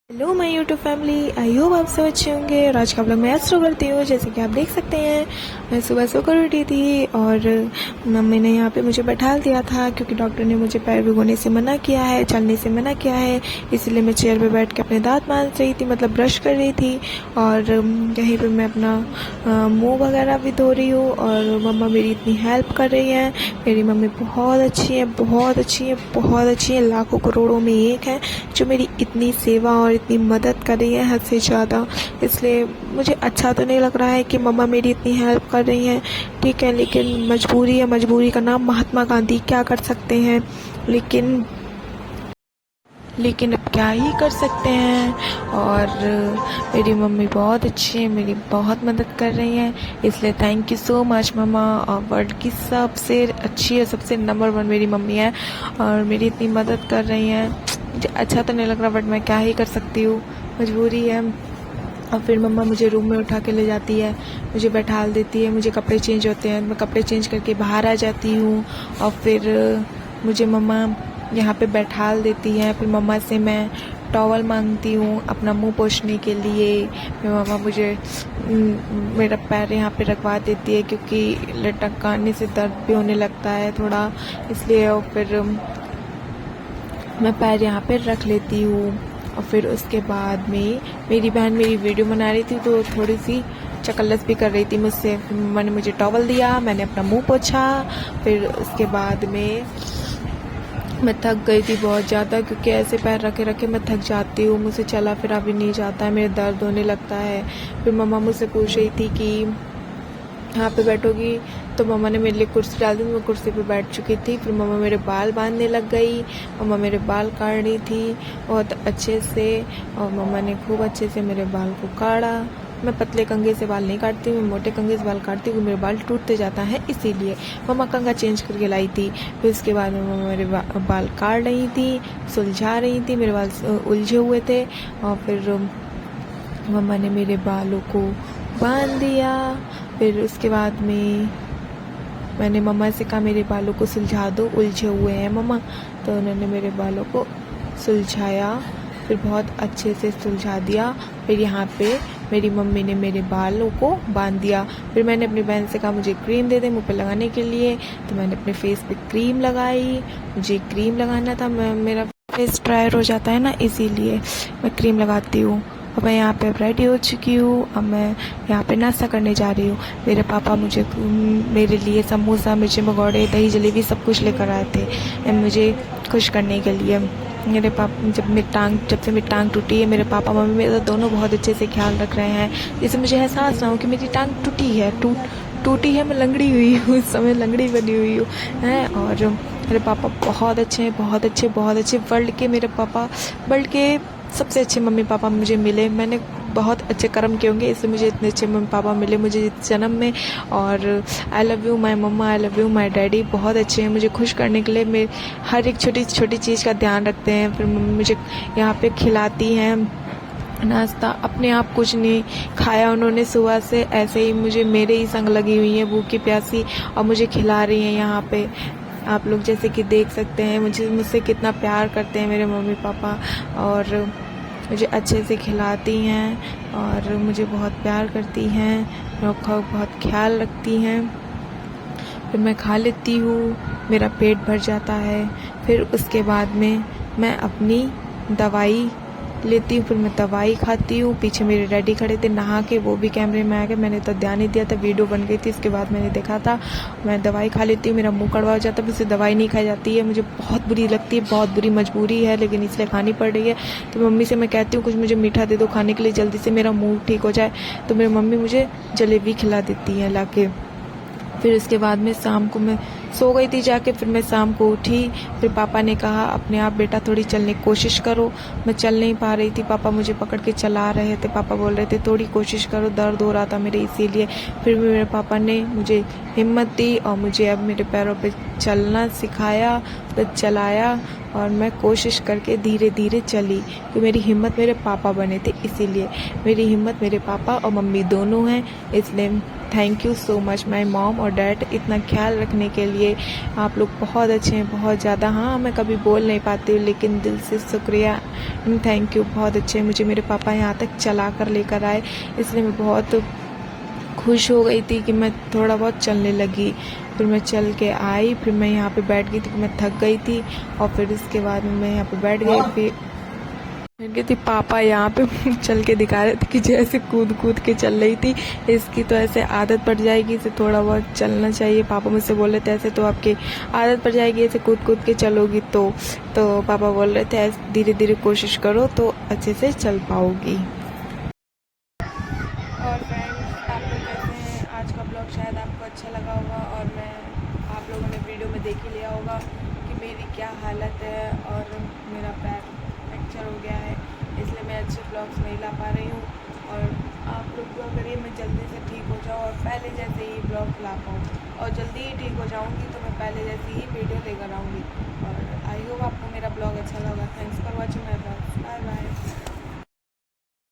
Hello my YouTube family, I hope आप सब अच्छे होंगे। और आज का ब्लॉग मैं शुरू करती हूँ। जैसे कि आप देख सकते हैं, मैं सुबह सोकर उठी थी और मम्मी ने यहाँ पे मुझे बैठा दिया था क्योंकि डॉक्टर ने मुझे पैर भिगोने से मना किया है, चलने से मना किया है। इसलिए मैं चेयर पे बैठ के अपने दांत मांज रही थी, मतलब ब्रश कर रही थी। और यहीं पर मैं अपना मुँह वगैरह भी धो रही हूँ और मम्मा मेरी इतनी हेल्प कर रही हैं। मेरी मम्मी बहुत अच्छी है, बहुत अच्छी है, बहुत अच्छी है, लाखों करोड़ों में एक है जो मेरी इतनी सेवा और इतनी मदद कर रही है, हद से ज़्यादा। इसलिए मुझे अच्छा तो नहीं लग रहा है कि मम्मा मेरी इतनी हेल्प कर रही हैं, ठीक है, लेकिन मजबूरी है। मजबूरी का नाम महात्मा गांधी, क्या कर सकते हैं। लेकिन अब क्या ही कर सकते हैं। और मेरी मम्मी बहुत अच्छी है, मेरी बहुत मदद कर रही हैं, इसलिए थैंक यू सो मच मम्मा। और वर्ल्ड की सबसे अच्छी है, सबसे नंबर 1 मेरी मम्मी है और मेरी इतनी मदद कर रही हैं। मुझे अच्छा तो नहीं लग रहा, बट मैं क्या ही कर सकती हूँ, मजबूरी है। और फिर मम्मा मुझे रूम में उठा के ले जाती है, मुझे बैठा देती है, मुझे कपड़े चेंज होते हैं, मैं कपड़े चेंज करके बाहर आ जाती हूँ। और फिर मुझे मम्मा यहाँ पे बैठा देती है। फिर मम्मा से मैं टॉवल मांगती हूँ अपना मुंह पोंछने के लिए। फिर मम्मा मुझे मेरा पैर यहाँ पे रखवा देती है क्योंकि लटकाने से दर्द भी होने लगता है थोड़ा, इसलिए। और फिर मैं पैर यहाँ पे रख लेती हूँ। और फिर उसके बाद में मेरी बहन मेरी वीडियो बना रही थी तो थोड़ी सी चकल्लस भी कर रही थी मुझसे। मैंने मुझे टॉवल दिया, मैंने अपना मुंह पोंछा। फिर उसके बाद में मैं थक गई थी बहुत ज़्यादा क्योंकि ऐसे पैर रखे रखे मैं थक जाती हूँ, मुझसे चला फिरा भी नहीं जाता है, मेरे दर्द होने लगता है। फिर मम्मा मुझसे पूछ रही थी कि यहाँ पे बैठोगी, तो मम्मा ने मेरे लिए कुर्सी डाल दी, मैं कुर्सी पे बैठ चुकी थी। फिर मम्मा मेरे बाल बांधने लग गई, मम्मा मेरे बाल काट रही थी बहुत अच्छे से। और मम्मा ने खूब अच्छे से मेरे बाल को काटा। मैं पतले कंघे से बाल नहीं काटती, मैं मोटे कंघे से बाल काटती हूँ, मेरे बाल टूटते जाता है, इसीलिए मम्मा कंघा चेंज करके लाई थी। फिर उसके बाद में मम्मा मेरे बाल काट रही थी, सुलझा रही थी, मेरे बाल उलझे हुए थे। और फिर मम्मा ने मेरे बालों को बांध दिया। फिर उसके बाद में मैंने मम्मा से कहा मेरे बालों को सुलझा दो, उलझे हुए हैं मम्मा, तो उन्होंने मेरे बालों को सुलझाया, फिर बहुत अच्छे से सुलझा दिया। फिर यहाँ पे मेरी मम्मी ने मेरे बालों को बांध दिया। फिर मैंने अपनी बहन से कहा मुझे क्रीम दे दे मुँह पे लगाने के लिए, तो मैंने अपने फेस पे क्रीम लगाई। मुझे क्रीम लगाना था, मेरा फेस ड्रायर हो जाता है ना, इसीलिए मैं क्रीम लगाती हूँ। अब मैं यहाँ पे रेडी हो चुकी हूँ, अब मैं यहाँ पे नाश्ता करने जा रही हूँ। मेरे पापा मेरे लिए समोसा, मिर्ची पकौड़े, दही जलेबी सब कुछ लेकर आए थे मुझे खुश करने के लिए। मेरे पापा जब से मेरी टांग टूटी है, मेरे पापा मम्मी मेरा दोनों बहुत अच्छे से ख्याल रख रहे हैं, जिससे मुझे एहसास ना हो कि मेरी टांग टूटी है, मैं लंगड़ी हुई हूँ, इस समय लंगड़ी बनी हुई हूँ है। और मेरे पापा बहुत अच्छे हैं, बहुत अच्छे, बहुत अच्छे। वर्ल्ड के सबसे अच्छे मम्मी पापा मुझे मिले। मैंने बहुत अच्छे कर्म किए होंगे, इसलिए मुझे इतने अच्छे मम्मी पापा मिले मुझे इस जन्म में। और I love you my mama, I love you my daddy, बहुत अच्छे हैं। मुझे खुश करने के लिए मेरे हर एक छोटी छोटी चीज़ का ध्यान रखते हैं। फिर मम्मी मुझे यहाँ पे खिलाती हैं नाश्ता, अपने आप कुछ नहीं खाया उन्होंने सुबह से, ऐसे ही मुझे मेरे ही संग लगी हुई है भूखी प्यासी, और मुझे खिला रही हैं यहाँ पे। आप लोग जैसे कि देख सकते हैं मुझसे कितना प्यार करते हैं मेरे मम्मी पापा, और मुझे अच्छे से खिलाती हैं और मुझे बहुत प्यार करती हैं, मेरा बहुत ख्याल रखती हैं। फिर मैं खा लेती हूँ, मेरा पेट भर जाता है। फिर उसके बाद में मैं अपनी दवाई लेती हूँ, फिर मैं दवाई खाती हूँ। पीछे मेरे डैडी खड़े थे नहा के, वो भी कैमरे में आ गए, मैंने तो ध्यान नहीं दिया था, वीडियो बन गई थी, इसके बाद मैंने देखा था। मैं दवाई खा लेती हूँ, मेरा मुंह कड़वा हो जाता है, मुझसे दवाई नहीं खाई जाती है, मुझे बहुत बुरी लगती है, बहुत बुरी मजबूरी है, लेकिन इसलिए खानी पड़ रही है। तो मम्मी से मैं कहती हूँ कुछ मुझे मीठा दे दो खाने के लिए, जल्दी से मेरा मुँह ठीक हो जाए। तो मेरी मम्मी मुझे जलेबी खिला देती है ला के। फिर उसके बाद में शाम को मैं सो गई थी जाके, फिर मैं शाम को उठी। फिर पापा ने कहा अपने आप बेटा थोड़ी चलने की कोशिश करो। मैं चल नहीं पा रही थी, पापा मुझे पकड़ के चला रहे थे, पापा बोल रहे थे थोड़ी कोशिश करो, दर्द हो रहा था मेरे, इसीलिए। फिर मेरे पापा ने मुझे हिम्मत दी और मुझे अब मेरे पैरों पे चलना सिखाया, फिर चलाया, और मैं कोशिश करके धीरे धीरे चली। तो मेरी हिम्मत मेरे पापा बने थे, इसीलिए मेरी हिम्मत मेरे पापा और मम्मी दोनों हैं, इसलिए thank you so much my mom और डैड इतना ख्याल रखने के लिए। लिए। आप लोग बहुत अच्छे हैं, बहुत ज़्यादा। हाँ, मैं कभी बोल नहीं पाती हूँ, लेकिन दिल से शुक्रिया, थैंक यू। बहुत अच्छे, मुझे मेरे पापा यहाँ तक चला कर लेकर आए, इसलिए मैं बहुत खुश हो गई थी कि मैं थोड़ा बहुत चलने लगी। फिर मैं चल के आई, फिर मैं यहाँ पे बैठ गई थी कि मैं थक गई थी, और फिर इसके बाद मैं यहाँ पे बैठ गई। फिर गई थी, पापा यहाँ पे चल के दिखा रहे थे कि जैसे कूद कूद के चल रही थी। इसकी तो ऐसे आदत पड़ जाएगी, इसे थोड़ा बहुत चलना चाहिए। पापा मुझसे बोल रहे थे ऐसे तो आपकी आदत पड़ जाएगी, ऐसे कूद कूद के चलोगी तो पापा बोल रहे थे ऐसे धीरे धीरे कोशिश करो तो अच्छे से चल पाओगी। और फ्रेंड्स, आप लोग कैसे हैं? आज का ब्लॉग शायद आपको अच्छा लगा होगा, और आप लोगों ने वीडियो में देख ही लिया होगा कि मेरी क्या हालत है, और मेरा पैर फ्रैक्चर हो गया है, इसलिए मैं अच्छे ब्लॉग्स नहीं ला पा रही हूँ। और आप लोग दुआ करिए मैं जल्दी से ठीक हो जाऊँ और पहले जैसे ही ब्लॉग ला पाऊँ, और जल्दी ही ठीक हो जाऊँगी तो मैं पहले जैसी ही वीडियो लेकर आऊँगी। और आई होप आपको मेरा ब्लॉग अच्छा लगा। Thanks for watching my blog. Bye bye.